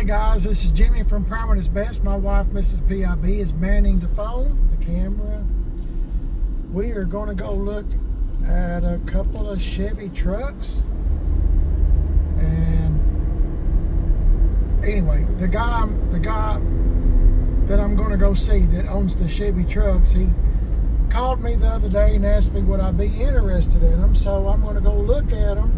guys, this is Jimmy from Primer is Best. My wife, Mrs. PIB, is manning the phone, the camera. We are going to go look at a couple of Chevy trucks. And anyway, the guy that I'm going to go see that owns the Chevy trucks, he called me the other day and asked me would I be interested in them. So I'm going to go look at them.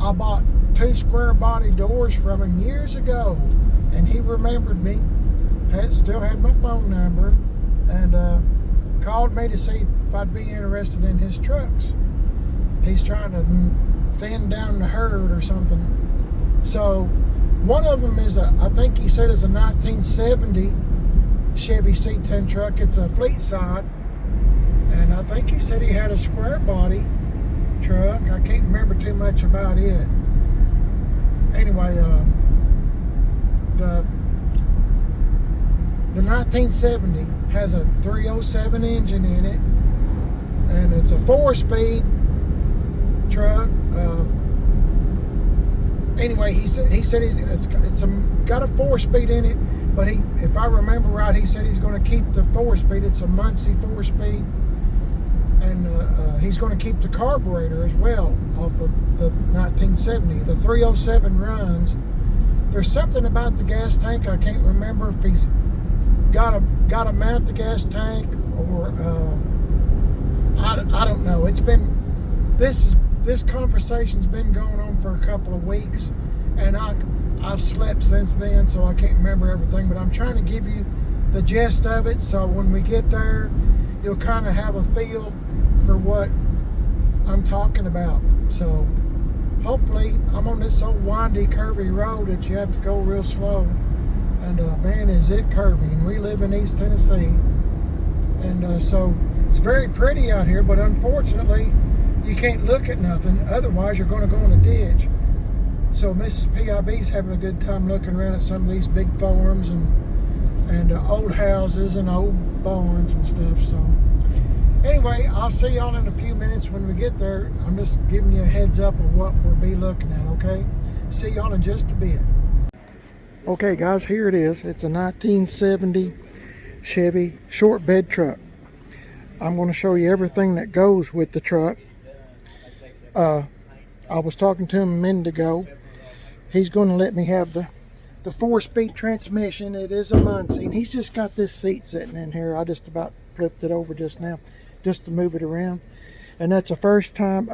I bought 2 square body doors from him years ago, and he remembered me, still had my phone number, and called me to see if I'd be interested in his trucks. He's trying to thin down the herd or something. So one of them is I think he said is a 1970 Chevy C10 truck. It's a fleet side, and I think he said he had a square body truck. I can't remember too much about it. Anyway, the 1970 has a 307 engine in it, and it's a 4-speed truck. Anyway, he said it's got a 4-speed in it, but if I remember right, he said he's going to keep the 4-speed. It's a Muncie 4-speed, and he's going to keep the carburetor as well off of the 1970. The 307 runs. There's something about the gas tank. I can't remember if he's got to mount the gas tank or I don't know. It's been this conversation's been going on for a couple of weeks, and I've slept since then, so I can't remember everything. But I'm trying to give you the gist of it, so when we get there, you'll kind of have a feel for what I'm talking about. So hopefully, I'm on this old windy, curvy road that you have to go real slow, and man, is it curvy. And we live in East Tennessee, and so it's very pretty out here, but unfortunately you can't look at nothing, otherwise you're going to go in a ditch. So Mrs. PIB's having a good time looking around at some of these big farms and old houses and old barns and stuff. So anyway, I'll see y'all in a few minutes when we get there. I'm just giving you a heads up of what we'll be looking at, okay? See y'all in just a bit. Okay guys, here it is. It's a 1970 Chevy short bed truck. I'm going to show you everything that goes with the truck. I was talking to him a minute ago. He's going to let me have the 4-speed transmission. It is a Muncie, and he's just got this seat sitting in here. I just about flipped it over just now just to move it around, and that's the first time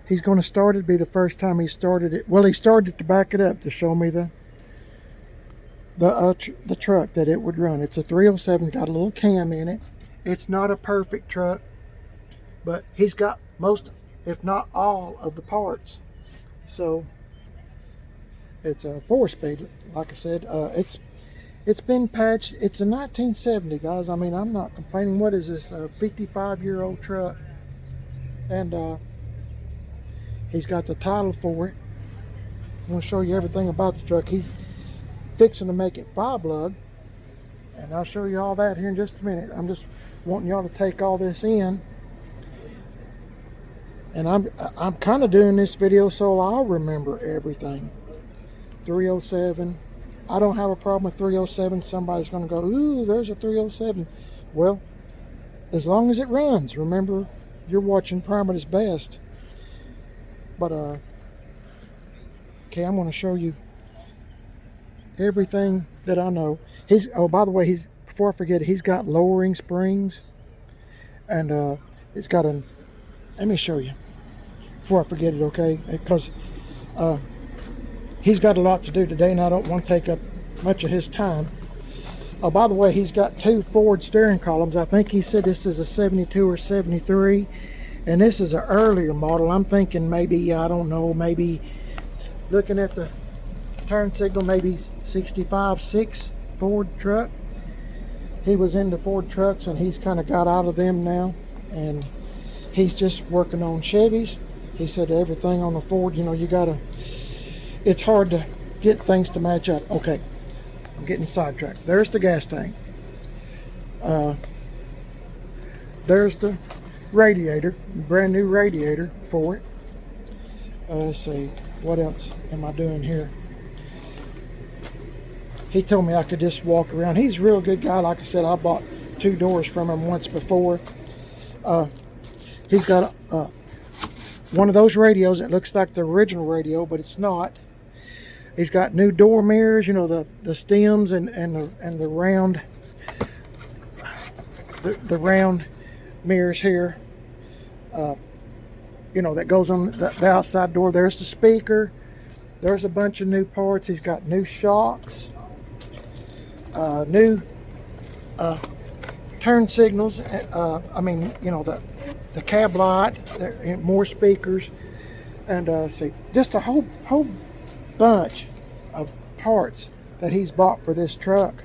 he's going to start it. Be the first time he started it. Well, he started to back it up to show me the truck that it would run. It's a 307, got a little cam in it. It's not a perfect truck, but he's got most, if not all, of the parts. So it's a 4-speed, like I said. It's been patched. It's a 1970, guys. I mean, I'm not complaining. What is this, a 55-year-old truck? And he's got the title for it. I'm going to show you everything about the truck. He's fixing to make it 5-lug, and I'll show you all that here in just a minute. I'm just wanting y'all to take all this in, and I'm kind of doing this video so I'll remember everything. 307. I don't have a problem with 307. Somebody's going to go, ooh, there's a 307. Well, as long as it runs. Remember, you're watching Primer is Best. But okay, I'm going to show you everything that I know. Oh, by the way, before I forget it, he's got lowering springs, and it's got let me show you before I forget it, okay? Because he's got a lot to do today, and I don't want to take up much of his time. Oh, by the way, he's got 2 Ford steering columns. I think he said this is a 72 or 73, and this is an earlier model. I'm thinking maybe, I don't know, maybe looking at the turn signal, maybe 65-6 Ford truck. He was into Ford trucks, and he's kind of got out of them now, and he's just working on Chevys. He said everything on the Ford, it's hard to get things to match up. Okay, I'm getting sidetracked. There's the gas tank. There's the radiator, brand new radiator for it. Let's see, what else am I doing here? he told me I could just walk around. He's a real good guy. Like I said, I bought 2 doors from him once before. He's got one of those radios. It looks like the original radio, but it's not. He's got new door mirrors, you know, the stems and the round the round mirrors here. You know, that goes on the outside door. There's the speaker. There's a bunch of new parts. He's got new shocks, new turn signals. I mean, you know, the cab light, more speakers, and see, just a whole bunch of parts that he's bought for this truck.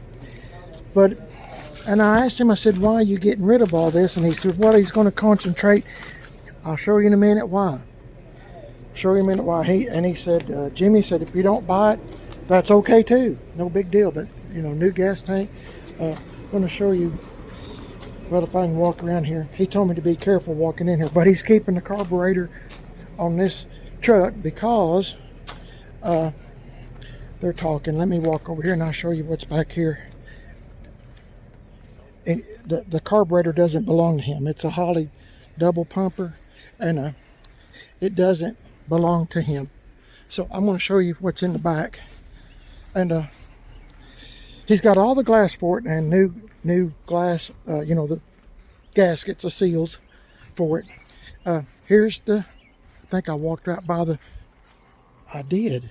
And I asked him, I said, why are you getting rid of all this? And he said, well, he's going to concentrate. I'll show you in a minute why. Show you in a minute why. He said, Jimmy said, if you don't buy it, that's okay too. No big deal. But, you know, new gas tank. I'm going to show you, well, if I can walk around here. He told me to be careful walking in here. But he's keeping the carburetor on this truck because they're talking. Let me walk over here and I'll show you what's back here. And the carburetor doesn't belong to him. It's a Holley double pumper, and it doesn't belong to him. So I'm going to show you what's in the back. And he's got all the glass for it, and new glass, you know, the gaskets, the seals for it. Here's I think I walked right by I did.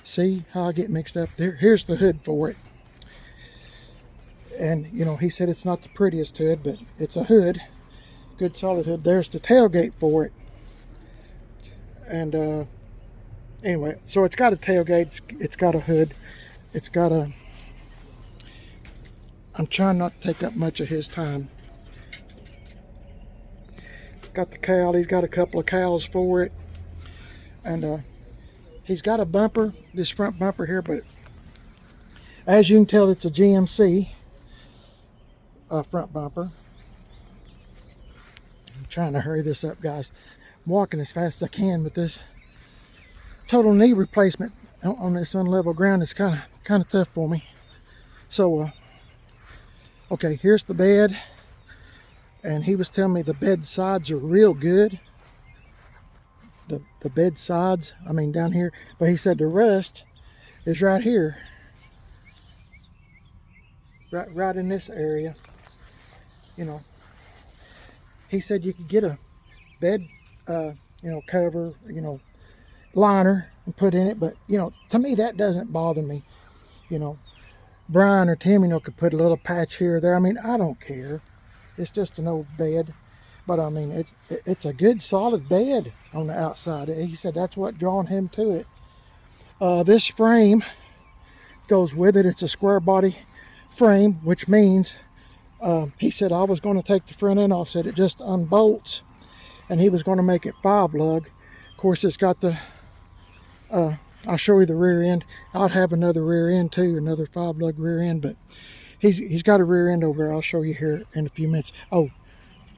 See how I get mixed up there? Here's the hood for it. And, you know, he said it's not the prettiest hood, but it's a hood. Good solid hood. There's the tailgate for it. And anyway, so it's got a tailgate. It's got a hood. It's got I'm trying not to take up much of his time. Got the cowl. He's got a couple of cowls for it. And he's got a bumper, this front bumper here, but as you can tell, it's a GMC. Front bumper. I'm trying to hurry this up, guys. I'm walking as fast as I can with this total knee replacement on this unlevel ground. It's kind of tough for me. So okay, here's the bed, and he was telling me the bed sides are real good. The bed sides, I mean down here, but he said the rust is right here, right in this area. You know, he said you could get a bed, you know, cover, you know, liner and put in it. But, you know, to me, that doesn't bother me. You know, Brian or Tim, you know, could put a little patch here or there. I mean, I don't care. It's just an old bed. But, I mean, it's a good, solid bed on the outside. He said that's what drawn him to it. This frame goes with it. It's a square body frame, which means he said I was going to take the front end off, said it just unbolts, and he was going to make it 5 lug. Of course, it's got the I'll show you the rear end. I'd have another rear end too, another 5 lug rear end, but he's got a rear end over there. I'll show you here in a few minutes. Oh,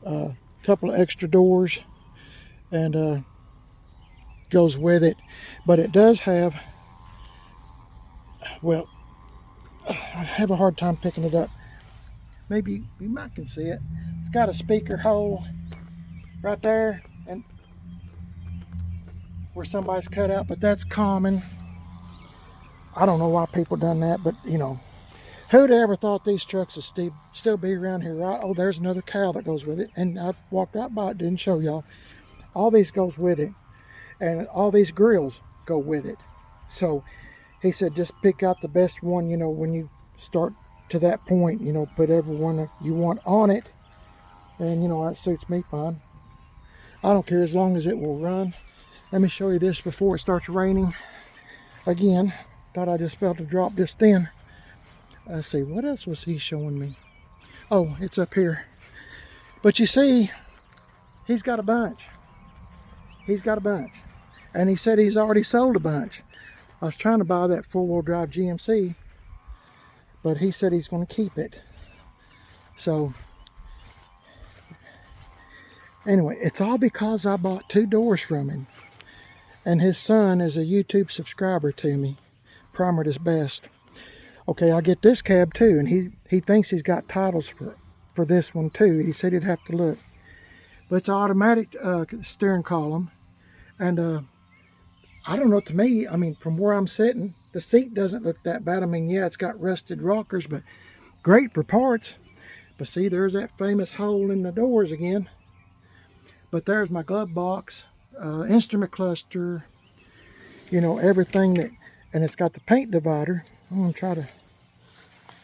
a couple of extra doors, and goes with it. But it does have, well, I have a hard time picking it up. Maybe you might can see it. It's got a speaker hole right there, and where somebody's cut out, but that's common. I don't know why people done that, but you know, who'd ever thought these trucks would still be around here, right? Oh, there's another cow that goes with it, and I walked right by it, didn't show y'all. All these goes with it, and all these grills go with it. So he said just pick out the best one, you know, when you start to that point, you know, put every one you want on it, and you know, that suits me fine. I don't care as long as it will run. Let me show you this before it starts raining again. Thought I just felt a drop just then. Let's see, what else was he showing me? Oh, it's up here. But you see, he's got a bunch. He's got a bunch. And he said he's already sold a bunch. I was trying to buy that 4-wheel drive GMC, but he said he's going to keep it. So anyway, it's all because I bought 2 doors from him. And his son is a YouTube subscriber to me. Primer is best. Okay, I get this cab too, and he thinks he's got titles for this one too. He said he'd have to look. But it's automatic steering column, and I don't know, to me, I mean, from where I'm sitting, the seat doesn't look that bad. I mean, yeah, it's got rusted rockers, but great for parts. But see, there's that famous hole in the doors again. But there's my glove box, instrument cluster, you know, everything that, and it's got the paint divider. I'm going to try to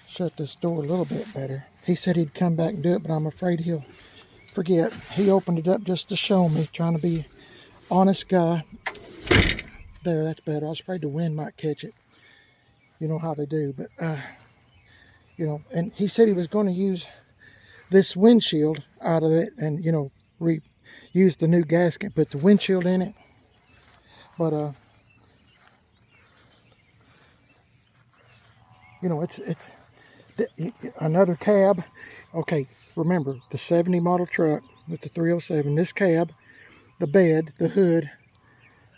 shut this door a little bit better. He said he'd come back and do it, but I'm afraid he'll forget. He opened it up just to show me, trying to be an honest guy. There, that's better. I was afraid the wind might catch it. You know how they do, but you know, and he said he was going to use this windshield out of it and, you know, use the new gasket, put the windshield in it. But you know, it's another cab. Okay, remember the 70 model truck with the 307, this cab, the bed, the hood,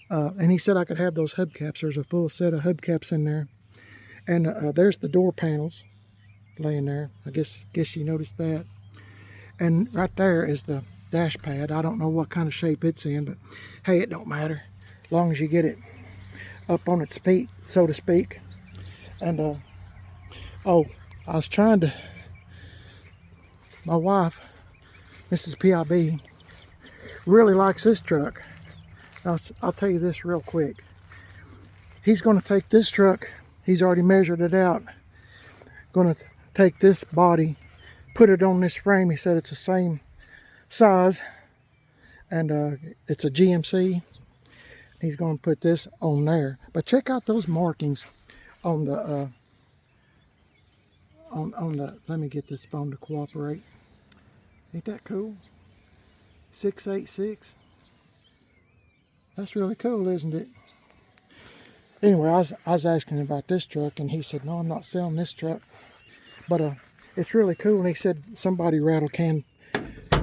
and he said I could have those hubcaps. There's a full set of hubcaps in there, and there's the door panels laying there. I guess you noticed that. And right there is the dash pad. I don't know what kind of shape it's in, but hey, it don't matter as long as you get it up on its feet, so to speak. And oh, I was trying to, my wife, Mrs. PIB, really likes this truck. I'll tell you this real quick. He's going to take this truck, he's already measured it out, going to take this body, put it on this frame. He said it's the same size, and it's a GMC. He's going to put this on there. But check out those markings on the let me get this phone to cooperate. Ain't that cool? 686. That's really cool, isn't it? Anyway, I was asking him about this truck, and he said, no, I'm not selling this truck. But it's really cool. And he said somebody rattle can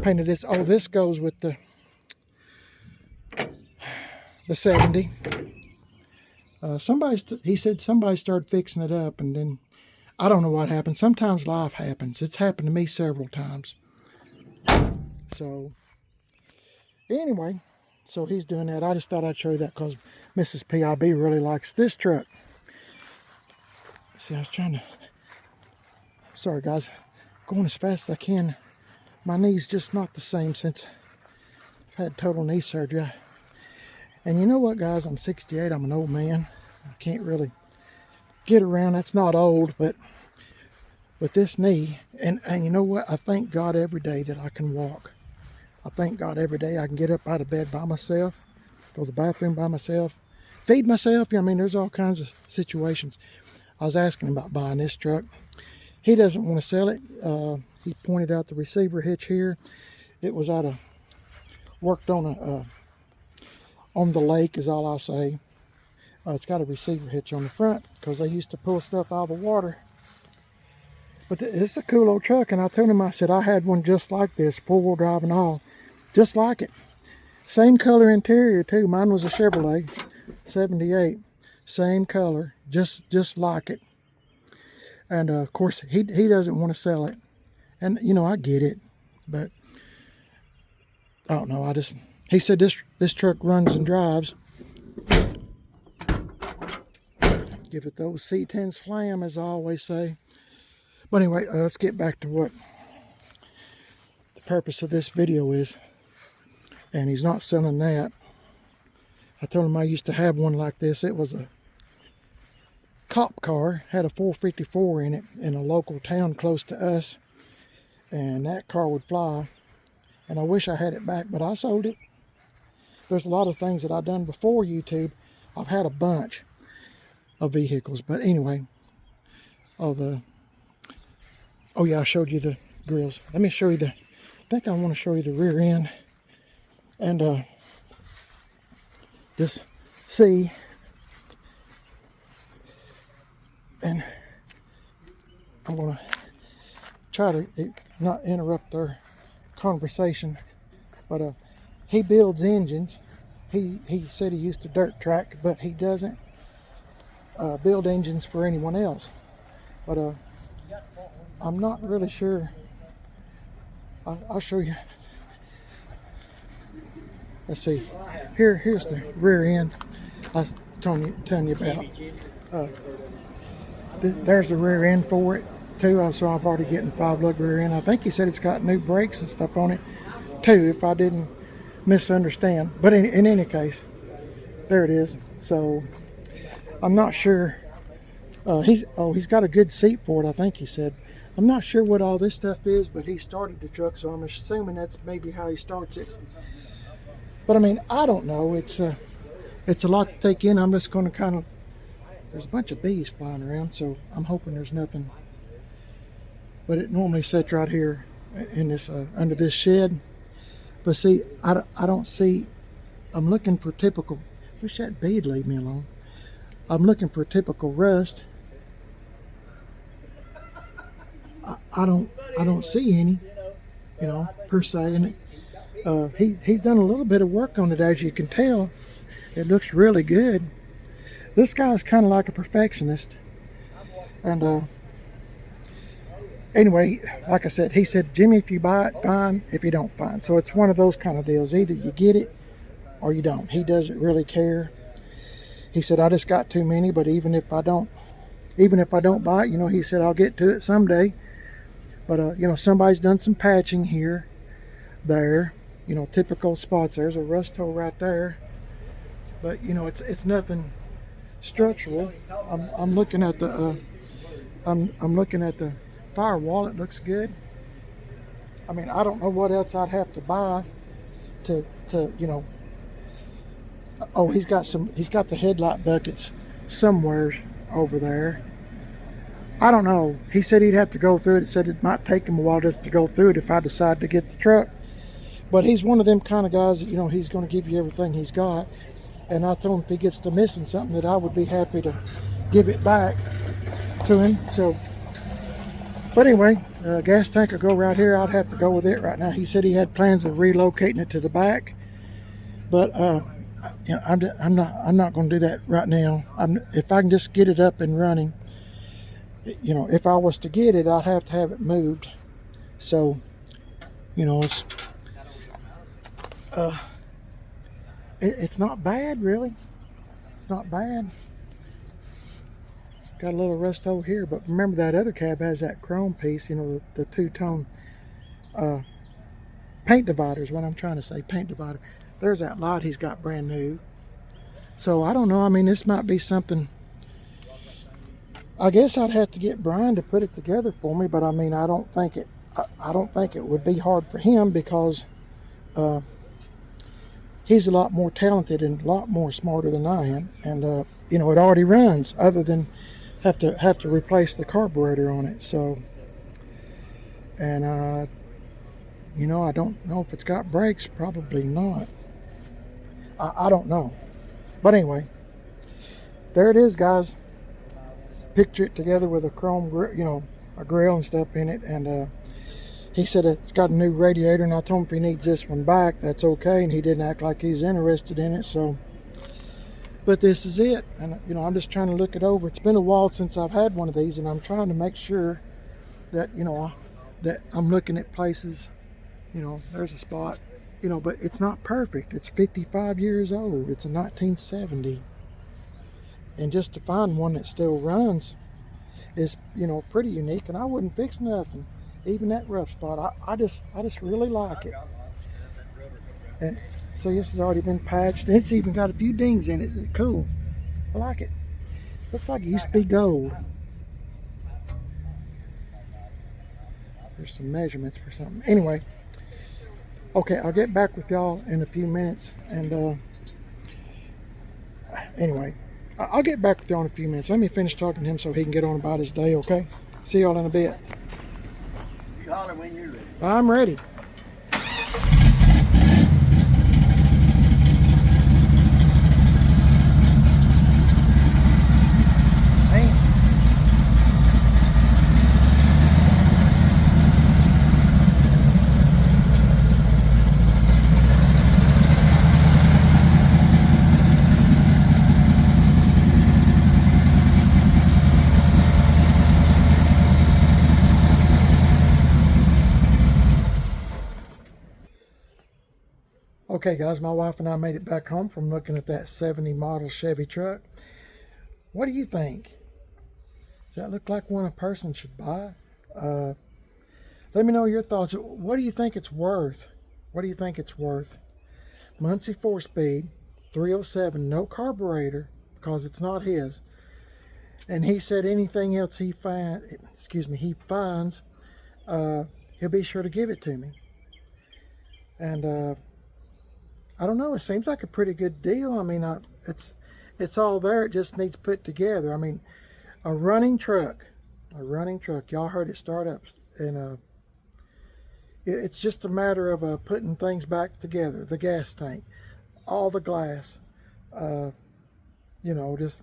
painted this. Oh, this goes with the 70. He said somebody started fixing it up, and then I don't know what happened. Sometimes life happens. It's happened to me several times. So anyway, so he's doing that. I just thought I'd show you that because Mrs. PIB really likes this truck. See, I was trying to, sorry guys, going as fast as I can. My knee's just not the same since I've had total knee surgery. And you know what, guys, I'm 68, I'm an old man. I can't really get around. That's not old, but with this knee, and you know what, I thank God every day that I can walk. I thank God every day I can get up out of bed by myself, go to the bathroom by myself, feed myself. I mean, there's all kinds of situations. I was asking him about buying this truck. He doesn't want to sell it. He pointed out the receiver hitch here. It was worked on the lake, is all I'll say. It's got a receiver hitch on the front because they used to pull stuff out of the water. But it's a cool old truck, and I told him, I said I had one just like this, 4-wheel drive and all, just like it. Same color interior too. Mine was a Chevrolet 78, same color, just like it. And of course he doesn't want to sell it, and you know, I get it, but I don't know. He said this truck runs and drives. Give it those C10 slam, as I always say. But anyway, let's get back to what the purpose of this video is. And he's not selling that. I told him I used to have one like this. It was a cop car, had a 454 in it in a local town close to us. And that car would fly. And I wish I had it back, but I sold it. There's a lot of things that I've done before YouTube. I've had a bunch of vehicles. But anyway, oh yeah, I showed you the grills. Let me show you I think I want to show you the rear end. And just see. And I'm going to try to not interrupt their conversation. But he builds engines. He said he used to dirt track, but he doesn't build engines for anyone else. But I'm not really sure. I'll show you. Let's see. Here's the rear end I was telling you about. There's the rear end for it too. So I've already getting 5-lug rear end. I think he said it's got new brakes and stuff on it too, if I didn't misunderstand. But in any case, there it is. So I'm not sure. He's got a good seat for it, I think he said. I'm not sure what all this stuff is, but he started the truck, so I'm assuming that's maybe how he starts it. But I mean, I don't know. It's a lot to take in. I'm just going to kind of. There's a bunch of bees flying around, so I'm hoping there's nothing. But it normally sits right here in this under this shed. But see, I don't see. I'm looking for typical. Wish that bee'd leave me alone. I'm looking for typical rust. I don't see any, per se. And he's done a little bit of work on it, as you can tell. It looks really good. This guy's kind of like a perfectionist. And anyway, like I said, he said, Jimmy, if you buy it, fine. If you don't, fine. So it's one of those kind of deals. Either you get it or you don't. He doesn't really care. He said, I just got too many, but even if I don't buy it, he said, I'll get to it someday. But, somebody's done some patching here, there, typical spots. There's a rust hole right there. But, it's nothing structural. I'm looking at the, I'm looking at the firewall. It looks good. I mean, I don't know what else I'd have to buy to oh, he's got the headlight buckets somewhere over there. I don't know. He said he'd have to go through it. He said it might take him a while just to go through it if I decide to get the truck. But he's one of them kind of guys that, he's going to give you everything he's got. And I told him if he gets to missing something that I would be happy to give it back to him. So, but anyway, gas tank will go right here. I'd have to go with it right now. He said he had plans of relocating it to the back. But I'm not going to do that right now. If I can just get it up and running, if I was to get it, I'd have to have it moved. So, it's not bad, really. It's not bad. Got a little rust hole here, but remember that other cab has that chrome piece, the two-tone paint divider is what I'm trying to say, paint divider. There's that light he's got brand new. So I don't know. I mean, this might be something. I guess I'd have to get Brian to put it together for me, but I mean, I don't think it would be hard for him because he's a lot more talented and a lot more smarter than I am, and it already runs. Other than have to replace the carburetor on it. So, and I don't know if it's got brakes. Probably not. I don't know. But anyway, there it is, guys. Picture it together with a chrome, a grill and stuff in it. And he said it's got a new radiator, and I told him if he needs this one back, that's okay. And he didn't act like he's interested in it. So, but this is it. And I'm just trying to look it over. It's been a while since I've had one of these, and I'm trying to make sure that that I'm looking at places. There's a spot. But it's not perfect. It's 55 years old. It's a 1970. And just to find one that still runs is, pretty unique. And I wouldn't fix nothing, even that rough spot. I just really like it. And so this has already been patched. And it's even got a few dings in it. It's cool. I like it. Looks like it used to be gold. There's some measurements for something. Anyway. Okay, I'll get back with y'all in a few minutes, and anyway, I'll get back with y'all in a few minutes. Let me finish talking to him so he can get on about his day, okay? See y'all in a bit. You holler when you're ready. I'm ready. Okay, guys, my wife and I made it back home from looking at that 70 model Chevy truck. What do you think? Does that look like one a person should buy? Let me know your thoughts. What do you think it's worth? What do you think it's worth? Muncie 4-speed, 307, no carburetor because it's not his. And he said anything else he finds, he'll be sure to give it to me. And I don't know. It seems like a pretty good deal. I mean, it's all there. It just needs put together. I mean, a running truck. Y'all heard it start up, and it's just a matter of putting things back together. The gas tank, all the glass, just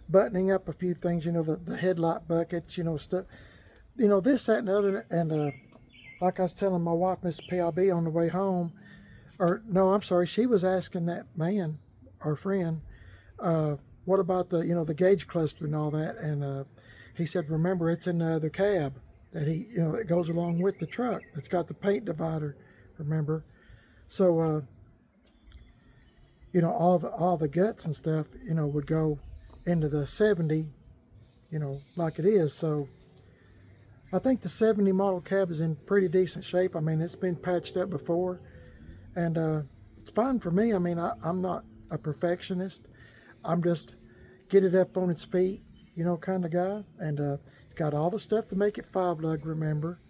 buttoning up a few things. The headlight buckets. Stuff. This, that, and the other. And like I was telling my wife, Miss PIB, on the way home, or no, I'm sorry, she was asking that man, our friend, what about the gauge cluster and all that, and he said, remember, it's in the other cab that that goes along with the truck. It's got the paint divider, remember? So all the guts and stuff would go into the 70, like it is. So I think the 70 model cab is in pretty decent shape. I mean, it's been patched up before, and it's fine for me. I mean, I'm not a perfectionist. I'm just get it up on its feet, kind of guy. And it's got all the stuff to make it 5-lug, remember.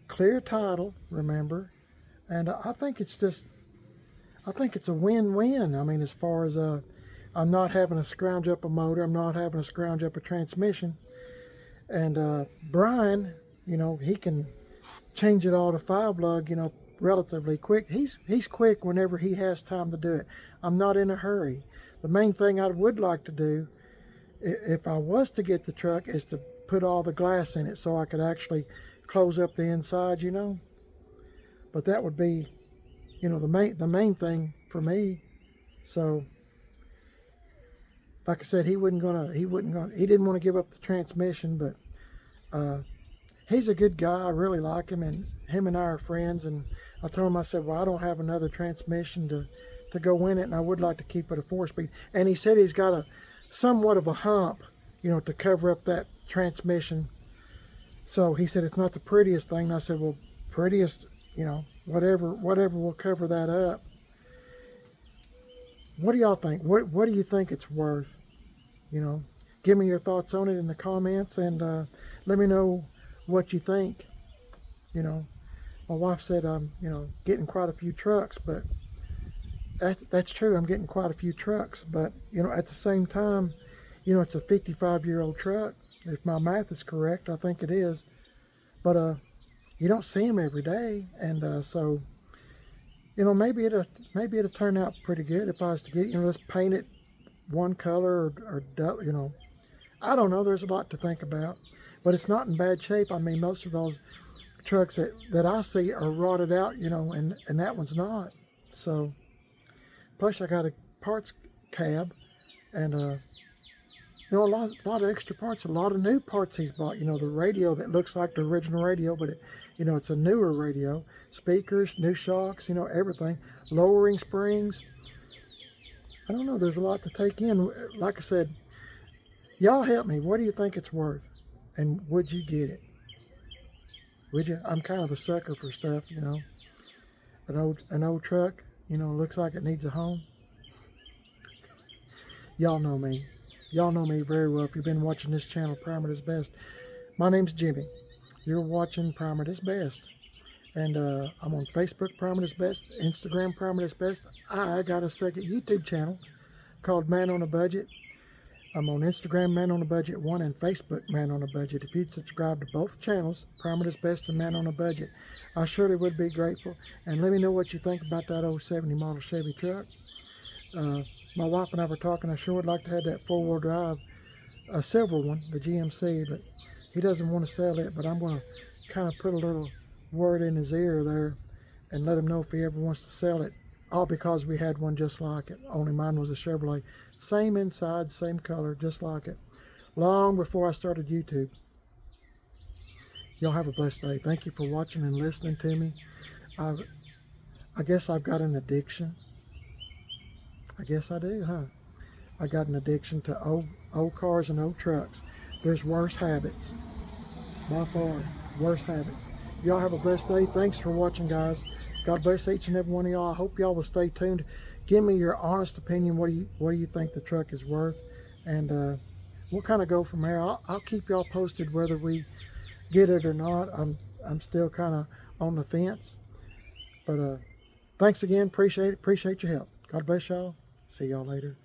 Clear title, remember. And I think it's a win-win. I mean, as far as I'm not having to scrounge up a motor. I'm not having to scrounge up a transmission. And Brian, he can change it all to 5-lug, relatively quick. He's quick whenever he has time to do it. I'm not in a hurry. The main thing I would like to do, if I was to get the truck, is to put all the glass in it so I could actually close up the inside, But that would be, the main thing for me. So, like I said, he didn't want to give up the transmission, but he's a good guy. I really like him, and him and I are friends. And I told him, I said, well, I don't have another transmission to go in it, and I would like to keep it a 4-speed. And he said he's got somewhat of a hump, to cover up that transmission. So he said it's not the prettiest thing. And I said, well, prettiest, whatever will cover that up. What do y'all think? What do you think it's worth? Give me your thoughts on it in the comments, and let me know what you think. My wife said I'm, getting quite a few trucks, but that's true. I'm getting quite a few trucks, but at the same time, it's a 55-year-old truck. If my math is correct, I think it is. But you don't see them every day, and so maybe it'll turn out pretty good if I was to get let's paint it one color or I don't know. There's a lot to think about, but it's not in bad shape. I mean, most of those trucks that I see are rotted out, and that one's not. So, plus I got a parts cab, and a lot of extra parts, a lot of new parts he's bought. The radio that looks like the original radio, but it's a newer radio. Speakers, new shocks, everything. Lowering springs. I don't know. There's a lot to take in. Like I said, y'all help me. What do you think it's worth? And would you get it? Would you? I'm kind of a sucker for stuff, An old truck, looks like it needs a home. Y'all know me. Y'all know me very well if you've been watching this channel, Primer at His Best. My name's Jimmy. You're watching Primer at His Best. And I'm on Facebook, Primer at His Best, Instagram, Primer at His Best. I got a second YouTube channel called Man on a Budget. I'm on Instagram, Man on a Budget 1, and Facebook, Man on a Budget. If you'd subscribe to both channels, Primer at His Best and Man on a Budget, I surely would be grateful. And let me know what you think about that old 70 model Chevy truck. My wife and I were talking. I sure would like to have that 4-wheel drive, a silver one, the GMC, but he doesn't want to sell it. But I'm going to kind of put a little word in his ear there and let him know if he ever wants to sell it. All because we had one just like it, only mine was a Chevrolet. Same inside, same color, just like it. Long before I started YouTube. Y'all have a blessed day. Thank you for watching and listening to me. I guess I've got an addiction. I guess I do, huh? I got an addiction to old cars and old trucks. There's worse habits. By far, worse habits. Y'all have a blessed day. Thanks for watching, guys. God bless each and every one of y'all. I hope y'all will stay tuned. Give me your honest opinion. What do you think the truck is worth? And we'll kind of go from there. I'll keep y'all posted whether we get it or not. I'm still kind of on the fence. But thanks again. Appreciate it. Appreciate your help. God bless y'all. See y'all later.